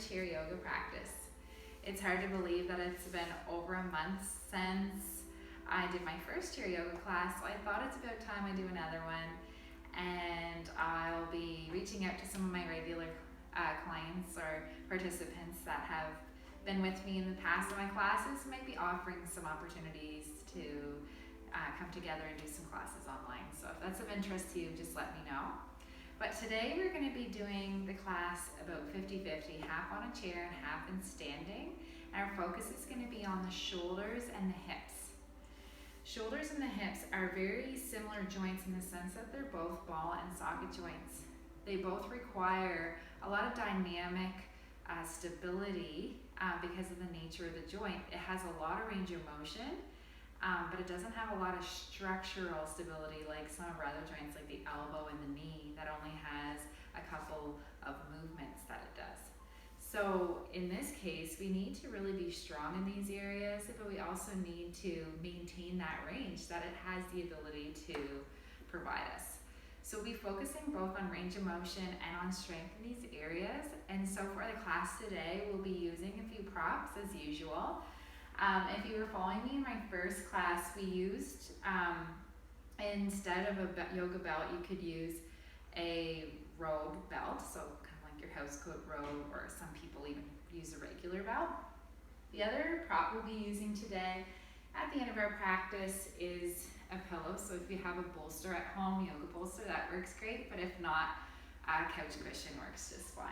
chair yoga practice. It's hard to believe that it's been over a month since I did my first chair yoga class, so I thought it's about time I do another one. And I'll be reaching out to some of my regular clients or participants that have been with me in the past in my classes, might be offering some opportunities to come together and do some classes online. So if that's of interest to you, just let me know. But today we're going to be doing the class about 50-50, half on a chair and half in standing. And our focus is going to be on the shoulders and the hips. Shoulders and the hips are very similar joints in the sense that they're both ball and socket joints. They both require a lot of dynamic stability because of the nature of the joint. It has a lot of range of motion, but it doesn't have a lot of structural stability like some of our other joints like the elbow and the knee that only has a couple of movements that it does. So in this case, we need to really be strong in these areas, but we also need to maintain that range that it has the ability to provide us. So we'll be focusing both on range of motion and on strength in these areas. And so for the class today, we'll be using a few props as usual. If you were following me in my first class, we used, instead of a yoga belt, you could use a robe belt, so kind of like your housecoat robe, or some people even use a regular belt. The other prop we'll be using today at the end of our practice is a pillow. So if you have a bolster at home, yoga bolster, that works great, but if not, a couch cushion works just fine.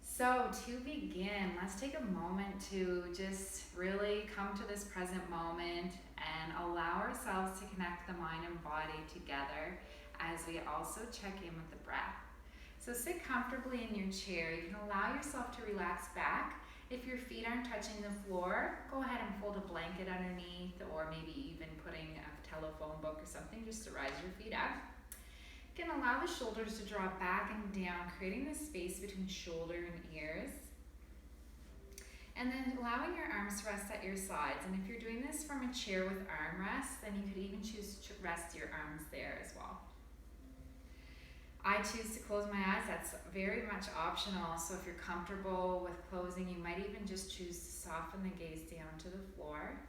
So to begin, let's take a moment to just really come to this present moment and allow ourselves to connect the mind and body together as we also check in with the breath. So sit comfortably in your chair. You can allow yourself to relax back. If your feet aren't touching the floor, go ahead and fold a blanket underneath, or maybe even putting a telephone book or something just to rise your feet up. You can allow the shoulders to drop back and down, creating this space between shoulder and ears. And then allowing your arms to rest at your sides. And if you're doing this from a chair with armrests, then you could even choose to rest your arms there as well. I choose to close my eyes. That's very much optional. So if you're comfortable with closing, you might even just choose to soften the gaze down to the floor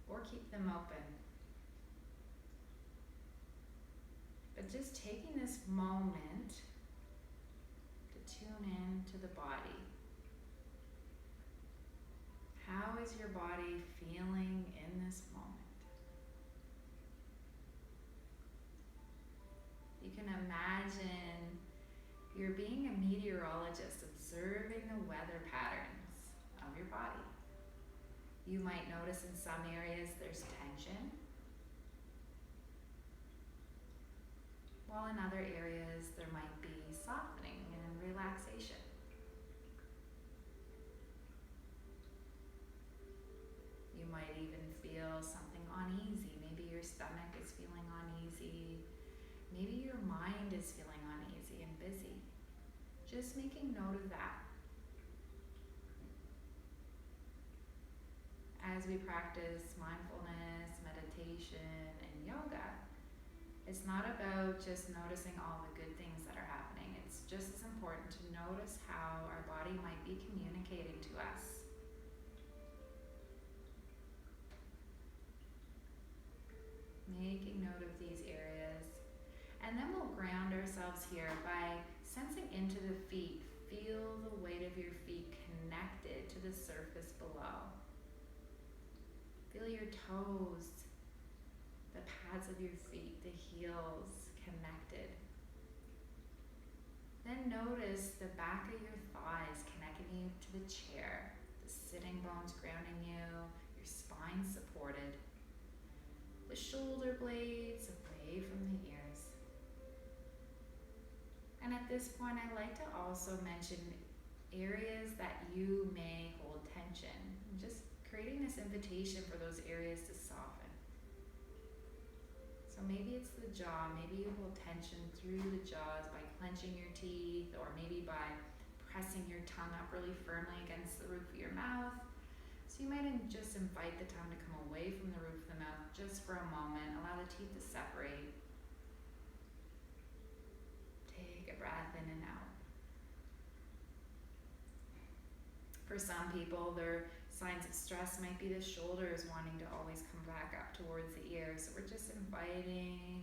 or keep them open. But just taking this moment to tune in to the body. How is your body feeling in this moment? You can imagine you're being a meteorologist observing the weather patterns of your body. You might notice in some areas there's tension, while in other areas there might be softening and relaxation. You might even feel something uneasy. Maybe your stomach is feeling uneasy. Maybe your mind is feeling uneasy and busy. Just making note of that. As we practice mindfulness, meditation, and yoga, it's not about just noticing all the good things that are happening. It's just as important to notice how our body might be communicating to us. Making note of these areas. And then we'll ground ourselves here by sensing into the feet. Feel the weight of your feet connected to the surface below. Feel your toes, the pads of your feet, the heels connected. Then notice the back of your thighs connecting you to the chair, the sitting bones grounding you, your spine supported, the shoulder blades away from the ears. And at this point, I like to also mention areas that you may hold tension. Just creating this invitation for those areas to soften. So maybe it's the jaw. Maybe you hold tension through the jaws by clenching your teeth, or maybe by pressing your tongue up really firmly against the roof of your mouth. So you might just invite the tongue to come away from the roof of the mouth just for a moment. Allow the teeth to separate. Take a breath in and out. For some people, their signs of stress might be the shoulders wanting to always come back up towards the ears. So we're just inviting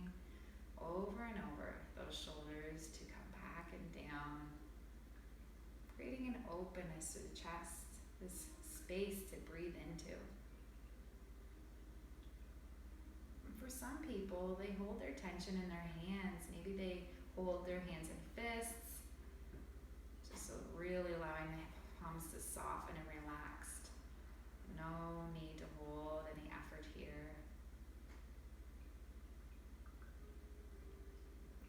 over and over those shoulders to come back and down, creating an openness to the chest, this space to breathe into. And for some people, they hold their tension in their hands. Maybe they hold their hands in fists, just so really allowing the palms to soften and relaxed. No need to hold any effort here.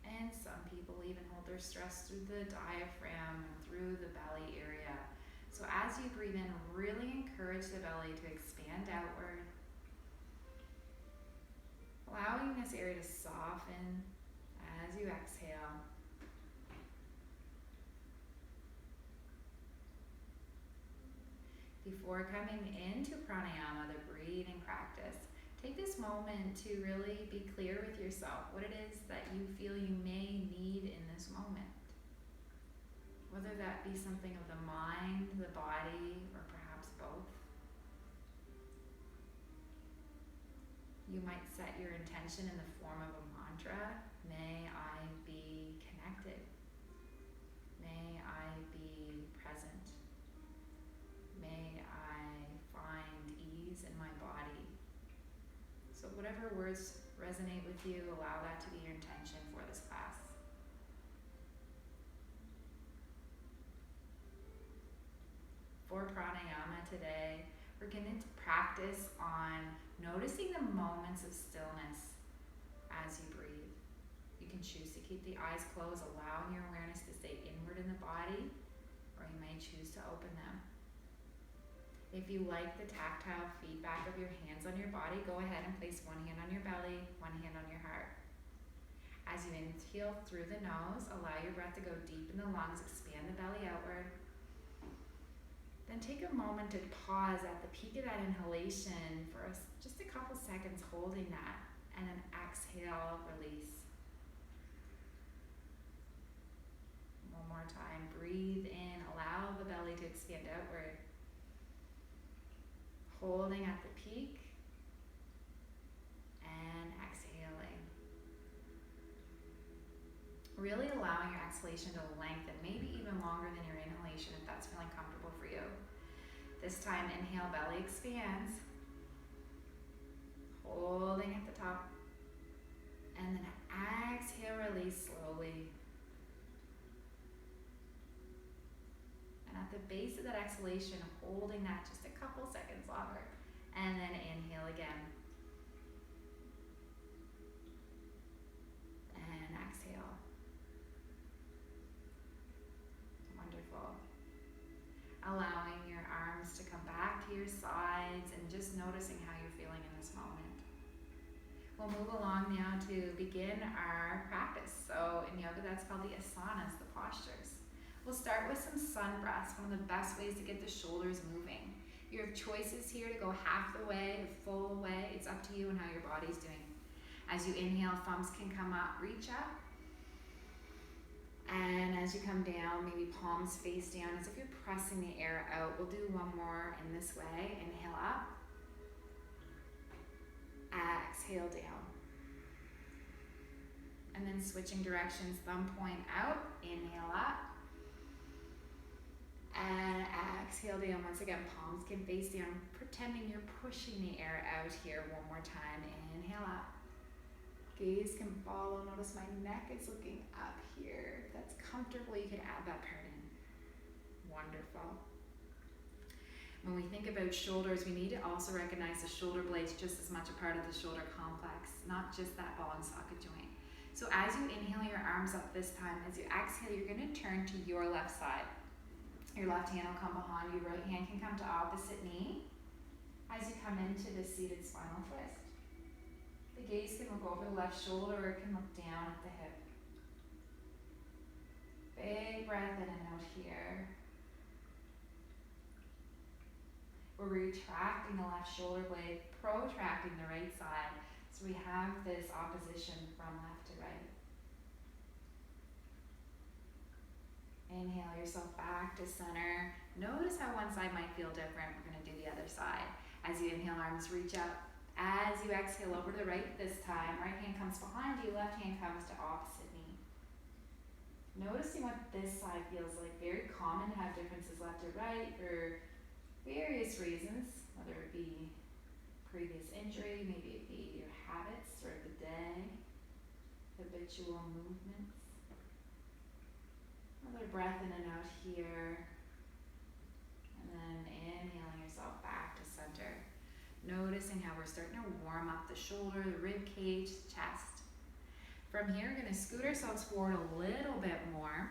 And some people even hold their stress through the diaphragm and through the belly area. So as you breathe in, really encourage the belly to expand outward, allowing this area to soften as you exhale. Before coming into pranayama, the breathing practice, take this moment to really be clear with yourself what it is that you feel you may need in this moment. Whether that be something of the mind, the body, or perhaps both. You might set your intention in the form of a mantra. May I be connected. May I be present. May I find ease in my body. So whatever words resonate with you, allow that to be your intention for this class. For pranayama today, we're going to practice on noticing the moments of stillness as you breathe. You can choose to keep the eyes closed, allowing your awareness to stay inward in the body, or you may choose to open them. If you like the tactile feedback of your hands on your body, go ahead and place one hand on your belly, one hand on your heart. As you inhale through the nose, allow your breath to go deep in the lungs, expand the belly outward. Then take a moment to pause at the peak of that inhalation for just a couple seconds, holding that, and then exhale, release. One more time, breathe in, allow the belly to expand outward. Holding at the peak, and exhaling. Really allowing your exhalation to lengthen, maybe even longer than your inhalation if that's feeling comfortable for you. This time, inhale, belly expands. Holding at the top. And then exhale, release slowly. And at the base of that exhalation, holding that just a couple seconds longer. And then inhale again. And exhale. Wonderful. Allowing your arms to come back to your sides and just noticing how you're feeling in this moment. We'll move along now to begin our practice. So in yoga, that's called the asanas, the postures. We'll start with some sun breaths, one of the best ways to get the shoulders moving. You have choices here to go half the way, the full way. It's up to you and how your body's doing. As you inhale, thumbs can come up, reach up. And as you come down, maybe palms face down as if you're pressing the air out. We'll do one more in this way. Inhale up. Exhale down. And then switching directions, thumb point out, inhale up. And exhale down. Once again, palms can face down, pretending you're pushing the air out here. One more time, inhale up. Gaze can follow. Notice my neck is looking up here. If that's comfortable, you can add that part in. Wonderful. When we think about shoulders, we need to also recognize the shoulder blades just as much a part of the shoulder complex, not just that ball and socket joint. So as you inhale your arms up this time, as you exhale, you're going to turn to your left side. Your left hand will come behind you, right hand can come to opposite knee. As you come into the seated spinal twist. The gaze can look over the left shoulder or it can look down at the hip. Big breath in and out here. We're retracting the left shoulder blade, protracting the right side. So we have this opposition from left to right. Inhale yourself back to center. Notice how one side might feel different. We're gonna do the other side. As you inhale, arms reach up. As you exhale over to the right this time, right hand comes behind you, left hand comes to opposite knee. Noticing what this side feels like. Very common to have differences left or right for various reasons, whether it be previous injury, maybe it be your habits throughout the day, habitual movements. Another breath in and out here, and then inhaling yourself back to center. Noticing how we're starting to warm up the shoulder, the rib cage, chest. From here, we're going to scoot ourselves forward a little bit more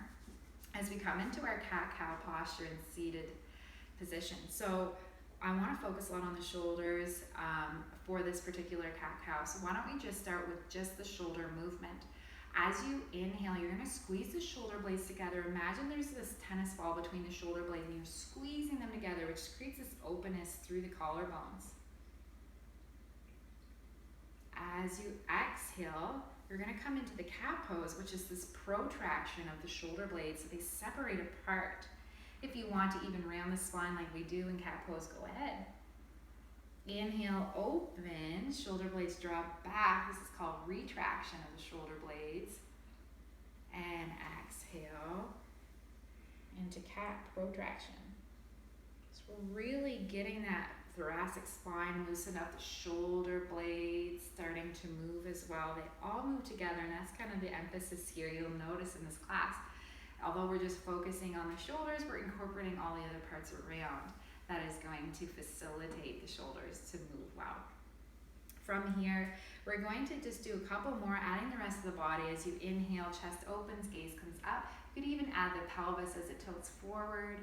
as we come into our cat-cow posture in seated position. So I want to focus a lot on the shoulders for this particular cat-cow. So why don't we just start with just the shoulder movement. As you inhale, you're going to squeeze the shoulder blades together. Imagine there's this tennis ball between the shoulder blades and you're squeezing them together, which creates this openness through the collarbones. As you exhale, you're going to come into the cat pose, which is this protraction of the shoulder blades so they separate apart. If you want to even round the spine like we do in cat pose, go ahead. Inhale, open, shoulder blades drop back. This is called retraction of the shoulder blades. And exhale into cat protraction. So we're really getting that thoracic spine loosened up, the shoulder blades starting to move as well. They all move together, and that's kind of the emphasis here you'll notice in this class. Although we're just focusing on the shoulders, we're incorporating all the other parts around. That is going to facilitate the shoulders to move well. From here, we're going to just do a couple more, adding the rest of the body. As you inhale, chest opens, gaze comes up. You could even add the pelvis as it tilts forward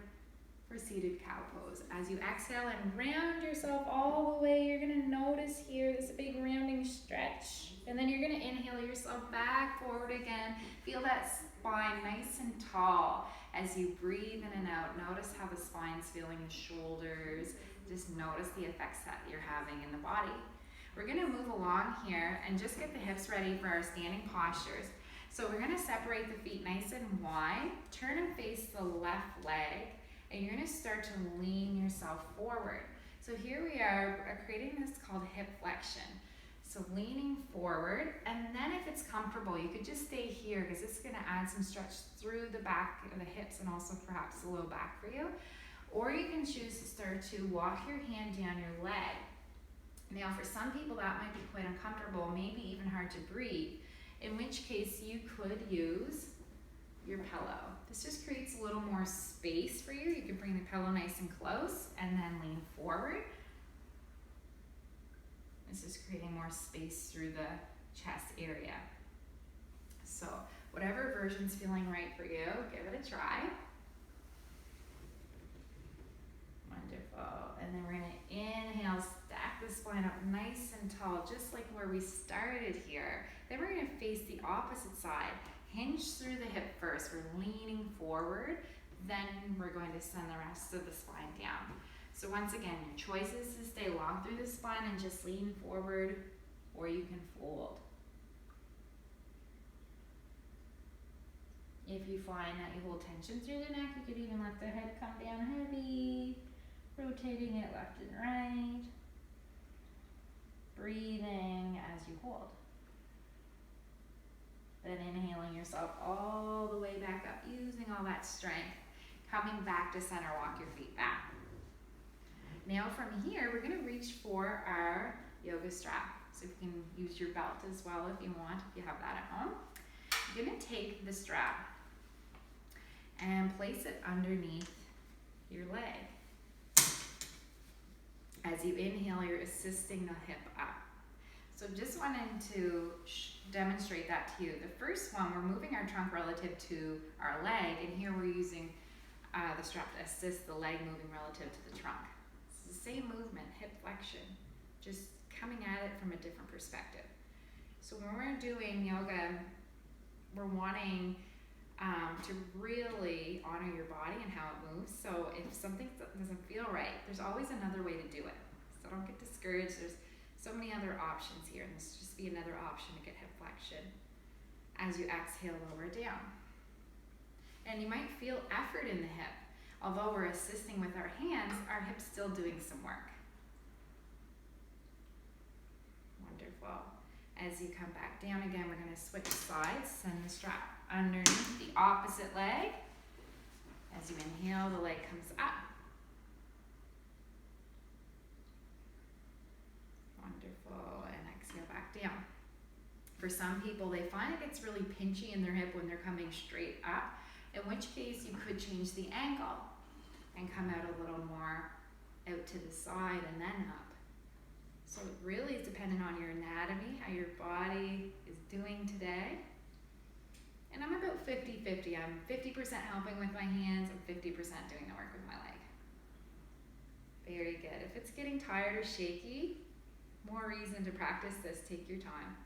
for seated cow pose. As you exhale and round yourself all the way, you're gonna notice here this big rounding stretch. And then you're gonna inhale yourself back forward again. Feel that spine nice and tall. As you breathe in and out, notice how the spine's feeling, the shoulders. Just notice the effects that you're having in the body. We're gonna move along here and just get the hips ready for our standing postures. So we're gonna separate the feet nice and wide, turn and face the left leg, and you're gonna start to lean yourself forward. So here we are creating this called hip flexion. So leaning forward, and then if it's comfortable, you could just stay here because it's gonna add some stretch through the back of the hips and also perhaps the low back for you. Or you can choose to start to walk your hand down your leg. Now for some people that might be quite uncomfortable, maybe even hard to breathe, in which case you could use your pillow. This just creates a little more space for you. You can bring the pillow nice and close and then lean forward. This is creating more space through the chest area. So whatever version's feeling right for you, give it a try. Wonderful. And then we're gonna inhale, stack the spine up nice and tall, just like where we started here. Then we're gonna face the opposite side. Hinge through the hip first. We're leaning forward, then we're going to send the rest of the spine down. So once again, your choice is to stay long through the spine and just lean forward, or you can fold. If you find that you hold tension through the neck, you could even let the head come down heavy, rotating it left and right, breathing as you hold. Then inhaling yourself all the way back up, using all that strength. Coming back to center, walk your feet back. Now from here, we're gonna reach for our yoga strap. So you can use your belt as well if you want, if you have that at home. You're gonna take the strap and place it underneath your leg. As you inhale, you're assisting the hip up. So just wanted to demonstrate that to you. The first one, we're moving our trunk relative to our leg, and here we're using the strap to assist the leg moving relative to the trunk. It's the same movement, hip flexion, just coming at it from a different perspective. So when we're doing yoga, we're wanting to really honor your body and how it moves. So if something doesn't feel right, there's always another way to do it. So don't get discouraged. There's so many other options here, and this will just be another option to get hip flexion. As you exhale, lower down. And you might feel effort in the hip. Although we're assisting with our hands, our hip's still doing some work. Wonderful. As you come back down again, we're going to switch sides. Send the strap underneath the opposite leg. As you inhale, the leg comes up. Wonderful. And exhale back down. For some people, they find it gets really pinchy in their hip when they're coming straight up, in which case you could change the angle and come out a little more out to the side and then up. So it really is dependent on your anatomy, how your body is doing today. And I'm about 50-50. I'm 50% helping with my hands and 50% doing the work with my leg. Very good. If it's getting tired or shaky, more reason to practice this. Take your time.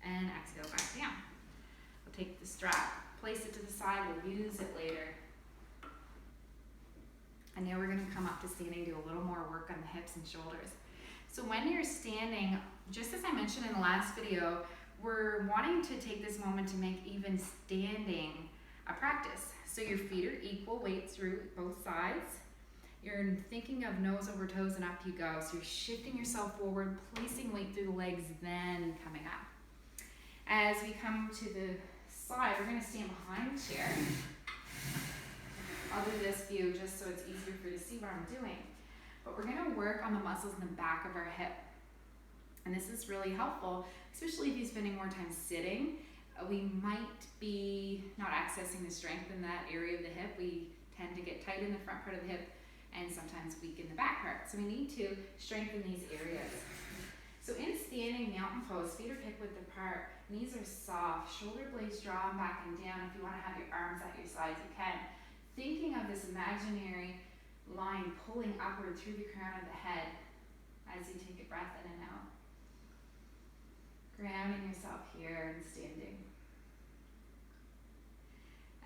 And exhale back down. We'll take the strap, place it to the side, we'll use it later. And now we're going to come up to standing, do a little more work on the hips and shoulders. So when you're standing, just as I mentioned in the last video, we're wanting to take this moment to make even standing a practice. So your feet are equal weight through both sides. You're thinking of nose over toes and up you go. So you're shifting yourself forward, placing weight through the legs, then coming up. As we come to the side, we're going to stand behind the chair. I'll do this view just so it's easier for you to see what I'm doing. But we're going to work on the muscles in the back of our hip. And this is really helpful, especially if you're spending more time sitting. We might be not accessing the strength in that area of the hip. We tend to get tight in the front part of the hip and sometimes weak in the back part. So we need to strengthen these areas. So in standing mountain pose, feet are hip width apart, knees are soft, shoulder blades drawn back and down. If you want to have your arms at your sides, you can. Thinking of this imaginary line pulling upward through the crown of the head as you take a breath in and out. Grounding yourself here and standing.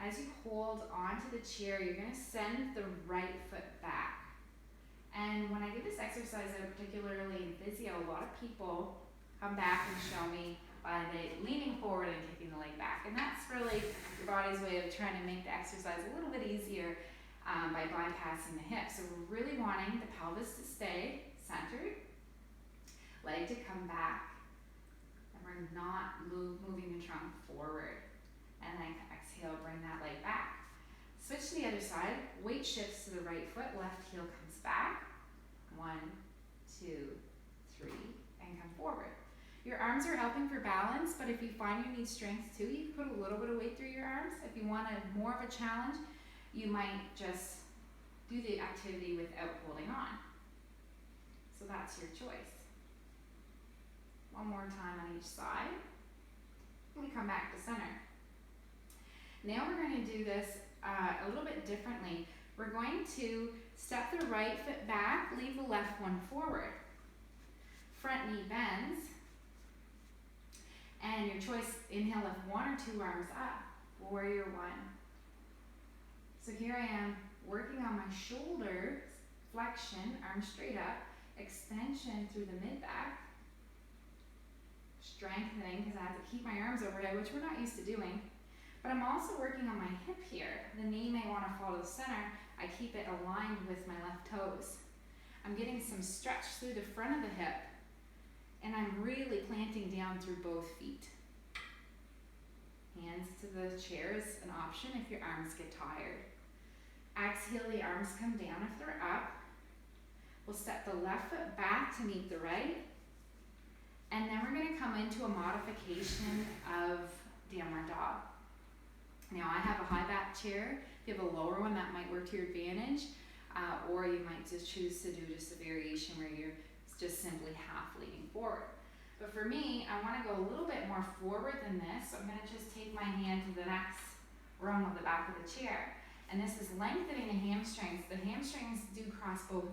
As you hold onto the chair, you're going to send the right foot back. And when I do this exercise, particularly in physio, a lot of people come back and show me by leaning forward and kicking the leg back. And that's really your body's way of trying to make the exercise a little bit easier by bypassing the hip. So we're really wanting the pelvis to stay centered, leg to come back, and we're not moving the trunk forward. And then exhale, bring that leg back. Switch to the other side, weight shifts to the right foot, left heel comes back. 1, 2, 3, and come forward. Your arms are helping for balance, but if you find you need strength too, you can put a little bit of weight through your arms. If you want more of a challenge, you might just do the activity without holding on. So that's your choice. One more time on each side. We come back to center. Now we're going to do this a little bit differently. We're going to step the right foot back, leave the left one forward. Front knee bends. And your choice, inhale, lift 1 or 2 arms up. Warrior 1. So here I am working on my shoulders, flexion, arms straight up, extension through the mid-back, strengthening because I have to keep my arms overhead, which we're not used to doing. But I'm also working on my hip here. The knee may want to fall to the center. I keep it aligned with my left toes. I'm getting some stretch through the front of the hip, and I'm really planting down through both feet. Hands to the chair is an option if your arms get tired. Exhale, the arms come down if they're up. We'll step the left foot back to meet the right, and then we're going to come into a modification of downward dog. Now I have a high back chair. If you have a lower one, that might work to your advantage, or you might just choose to do just a variation where you're just simply half leaning forward. But for me, I want to go a little bit more forward than this, so I'm going to just take my hand to the next rung of the back of the chair. And this is lengthening the hamstrings. The hamstrings do cross both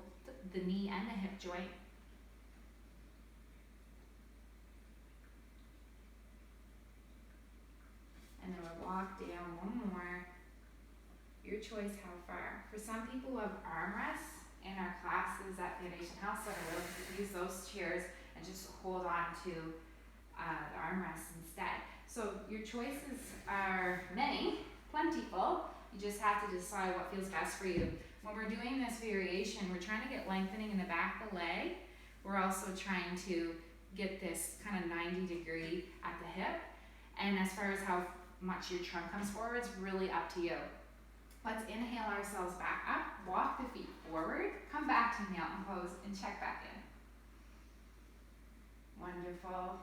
the knee and the hip joint. And then we'll walk down one more. Your choice how far. For some people who have armrests in our classes at Foundation Health Center, we'll use those chairs and just hold on to the armrests instead. So your choices are many, plentiful. You just have to decide what feels best for you. When we're doing this variation, we're trying to get lengthening in the back of the leg. We're also trying to get this kind of 90-degree at the hip. And as far as how much your trunk comes forward, it's really up to you. Let's inhale ourselves back up, walk the feet forward, come back to mountain pose, and check back in. Wonderful.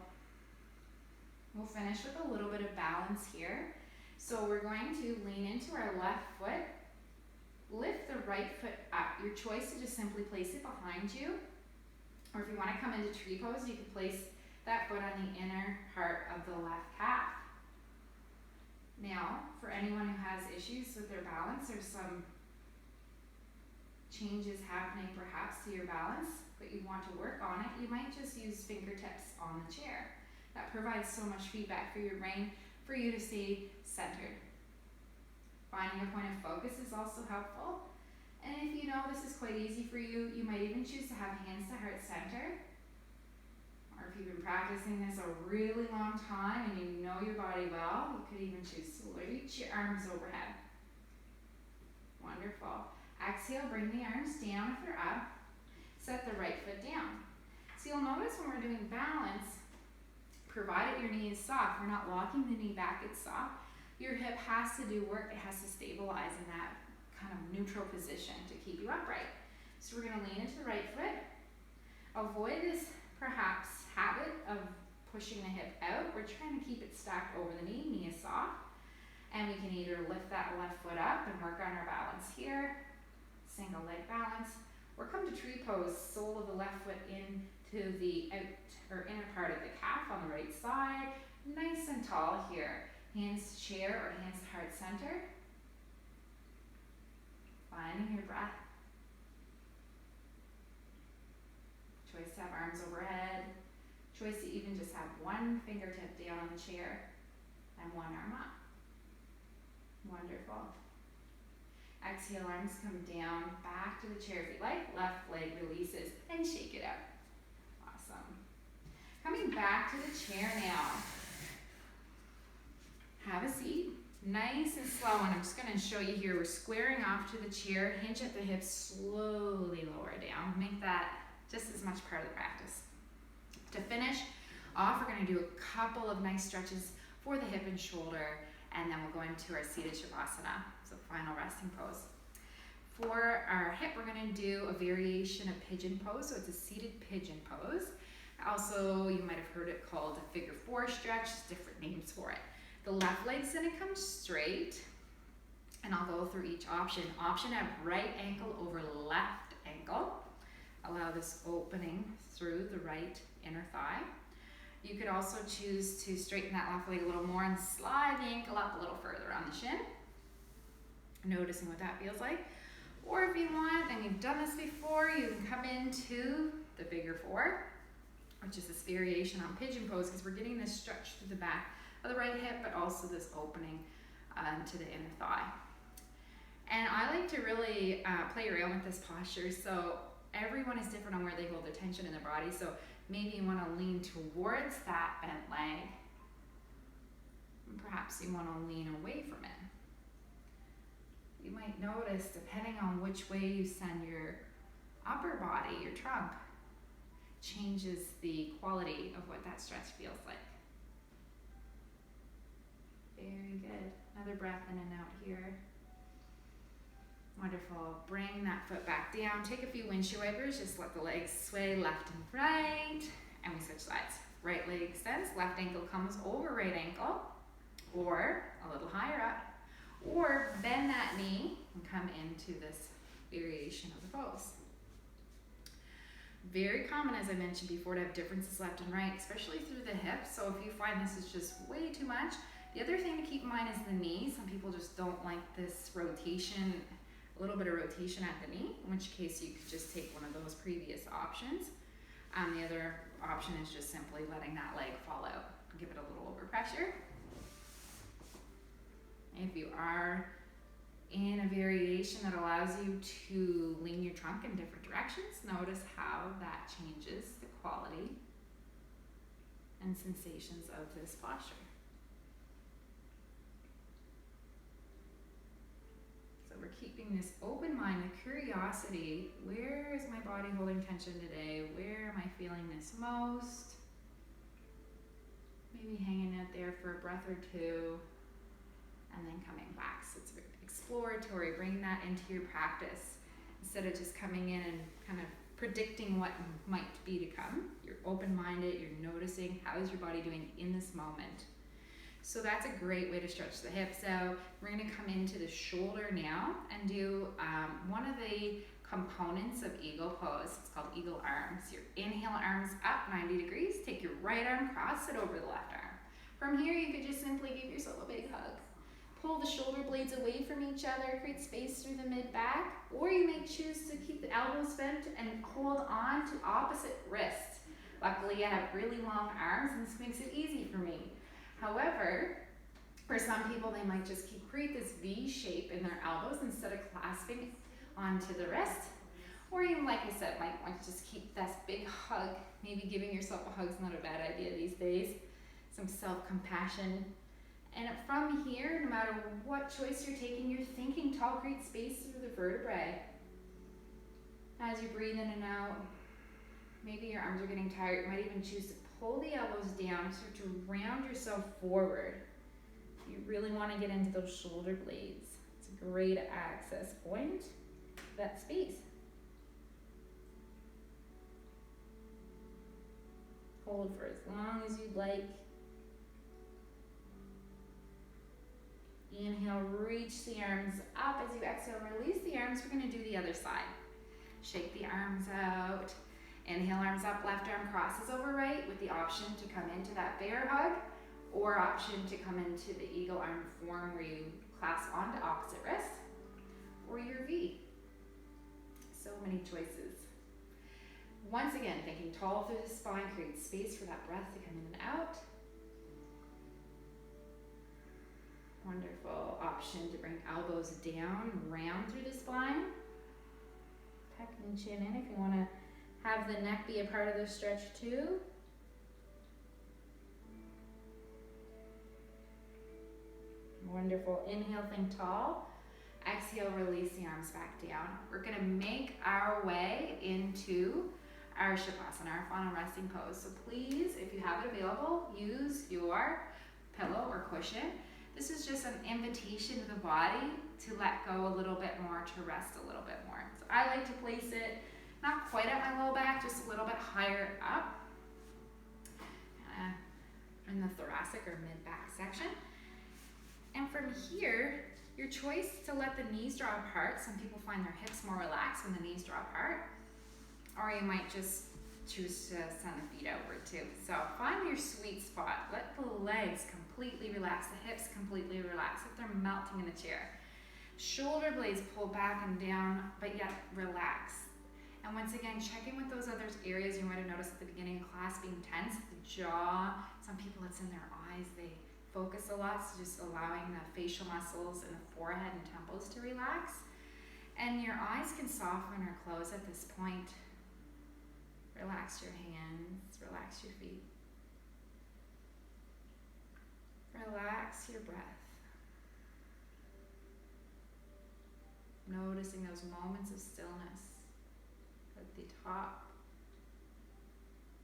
We'll finish with a little bit of balance here. So we're going to lean into our left foot, lift the right foot up. Your choice to just simply place it behind you, or if you want to come into tree pose, you can place that foot on the inner part of the left calf. Now, for anyone who has issues with their balance, there's some changes happening perhaps to your balance, but you want to work on it, you might just use fingertips on the chair. That provides so much feedback for your brain for you to stay centered. Finding a point of focus is also helpful. And if you know this is quite easy for you, you might even choose to have hands to heart center. Or if you've been practicing this a really long time and you know your body well, you could even choose to reach your arms overhead. Wonderful. Exhale, bring the arms down if they're up. Set the right foot down. So you'll notice when we're doing balance, provided your knee is soft, we're not locking the knee back, it's soft. Your hip has to do work, it has to stabilize in that kind of neutral position to keep you upright. So we're gonna lean into the right foot. Avoid this perhaps habit of pushing the hip out. We're trying to keep it stacked over the knee is soft. And we can either lift that left foot up and work on our balance here, single leg balance, or come to tree pose, sole of the left foot into the out or inner part of the calf on the right side, nice and tall here. Hands to chair or hands to heart center. Finding your breath. Choice to have arms overhead. Choice to even just have one fingertip down on the chair and one arm up. Wonderful. Exhale, arms come down, back to the chair if you like. Left leg releases and shake it out. Awesome. Coming back to the chair now. Have a seat, nice and slow, and I'm just going to show you here, we're squaring off to the chair, hinge at the hips, slowly lower down. Make that just as much part of the practice. To finish off, we're going to do a couple of nice stretches for the hip and shoulder, and then we'll go into our seated Shavasana, so final resting pose. For our hip, we're going to do a variation of pigeon pose, so it's a seated pigeon pose. Also, you might have heard it called a figure 4 stretch, different names for it. The left leg's gonna come straight, and I'll go through each option. Option of right ankle over left ankle. Allow this opening through the right inner thigh. You could also choose to straighten that left leg a little more and slide the ankle up a little further on the shin. Noticing what that feels like. Or if you want, and you've done this before, you can come into the figure 4, which is this variation on pigeon pose, because we're getting this stretch through the back of the right hip, but also this opening to the inner thigh. And I like to really play around with this posture, so everyone is different on where they hold their tension in their body, so maybe you want to lean towards that bent leg, and perhaps you want to lean away from it. You might notice, depending on which way you send your upper body, your trunk, changes the quality of what that stretch feels like. Very good. Another breath in and out here. Wonderful. Bring that foot back down. Take a few windshield wipers. Just let the legs sway left and right. And we switch sides. Right leg extends. Left ankle comes over right ankle. Or a little higher up. Or bend that knee and come into this variation of the pose. Very common, as I mentioned before, to have differences left and right, especially through the hips. So if you find this is just way too much, the other thing to keep in mind is the knee. Some people just don't like this rotation, a little bit of rotation at the knee, in which case you could just take one of those previous options. The other option is just simply letting that leg fall out. Give it a little overpressure. If you are in a variation that allows you to lean your trunk in different directions, notice how that changes the quality and sensations of this posture. we're keeping this open mind, the curiosity. Where is my body holding tension today? Where am I feeling this most? Maybe hanging out there for a breath or two, and then coming back. So it's exploratory, bringing that into your practice. Instead of just coming in and kind of predicting what might be to come, you're open-minded, you're noticing how is your body doing in this moment. So that's a great way to stretch the hips out. We're going to come into the shoulder now and do one of the components of eagle pose. It's called eagle arms. Your inhale, arms up 90 degrees. Take your right arm, cross it over the left arm. From here, you could just simply give yourself a big hug. Pull the shoulder blades away from each other, create space through the mid-back, or you may choose to keep the elbows bent and hold on to opposite wrists. Luckily, I have really long arms, and this makes it easy for me. However, for some people, they might just create this V shape in their elbows instead of clasping onto the wrist. Or even, like I said, might want to just keep this big hug. Maybe giving yourself a hug is not a bad idea these days. Some self-compassion. And from here, no matter what choice you're taking, you're thinking tall, create space through the vertebrae. As you breathe in and out, maybe your arms are getting tired. You might even choose to pull the elbows down, start to round yourself forward. You really want to get into those shoulder blades. It's a great access point to that space. Hold for as long as you'd like. Inhale, reach the arms up. As you exhale, release the arms. We're going to do the other side. Shake the arms out. Inhale, arms up, left arm crosses over right with the option to come into that bear hug or option to come into the eagle arm form where you clasp onto opposite wrist or your V. So many choices. Once again, thinking tall through the spine, create space for that breath to come in and out. Wonderful option to bring elbows down, round through the spine. Tucking the chin in if you want to have the neck be a part of the stretch too. Wonderful. Inhale, think tall. Exhale, release the arms back down. We're going to make our way into our Shavasana, our final resting pose. So please, if you have it available, use your pillow or cushion. This is just an invitation to the body to let go a little bit more, to rest a little bit more. So I like to place it not quite at my low back, just a little bit higher up in the thoracic or mid-back section. And from here, your choice to let the knees draw apart. Some people find their hips more relaxed when the knees draw apart. Or you might just choose to send the feet outward too. So find your sweet spot. Let the legs completely relax, the hips completely relax, if they're melting in the chair. Shoulder blades pull back and down, but yet relax. And once again, check in with those other areas you might have noticed at the beginning of class being tense, the jaw. Some people it's in their eyes, they focus a lot, so just allowing the facial muscles in the forehead and temples to relax. And your eyes can soften or close at this point. Relax your hands, relax your feet. Relax your breath. Noticing those moments of stillness at the top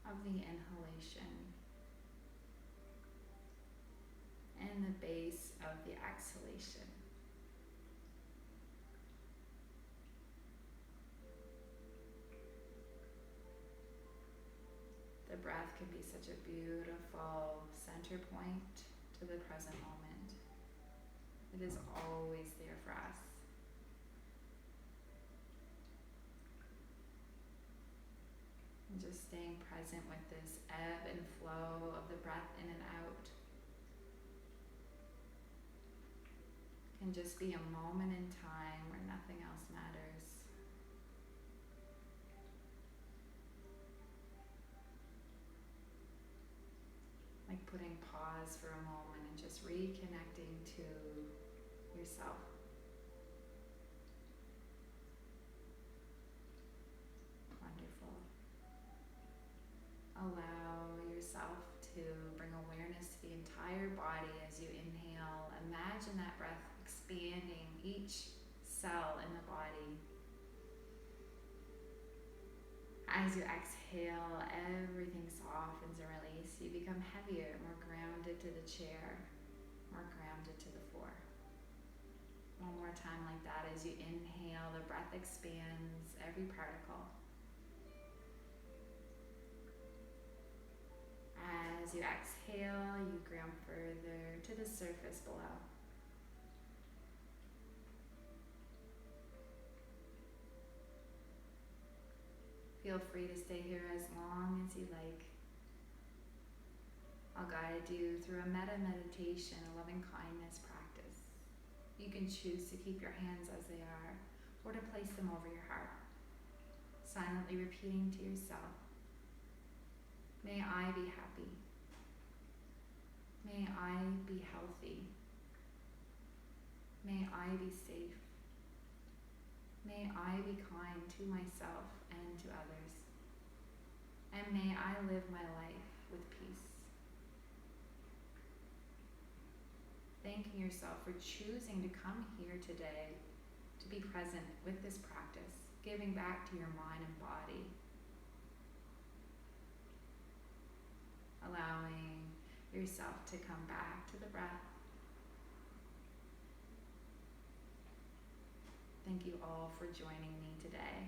of the inhalation and the base of the exhalation. The breath can be such a beautiful center point to the present moment. It is always there for us. And just staying present with this ebb and flow of the breath in and out can just be a moment in time where nothing else matters. Like putting pause for a moment and just reconnecting to yourself. Wonderful. Allow yourself to bring awareness to the entire body as you inhale. Imagine that breath expanding each cell in the body. As you exhale, everything softens and releases. You become heavier, more grounded to the chair, more grounded to the floor. One more time like that. As you inhale, the breath expands every particle. As you exhale, you ground further to the surface below. Feel free to stay here as long as you like. I'll guide you through a metta meditation, a loving kindness practice. You can choose to keep your hands as they are or to place them over your heart, silently repeating to yourself, may I be happy. May I be healthy. May I be safe. May I be kind to myself and to others. And may I live my life with peace. Thanking yourself for choosing to come here today to be present with this practice, giving back to your mind and body. Allowing yourself to come back to the breath. Thank you all for joining me today.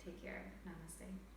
Take care. Namaste.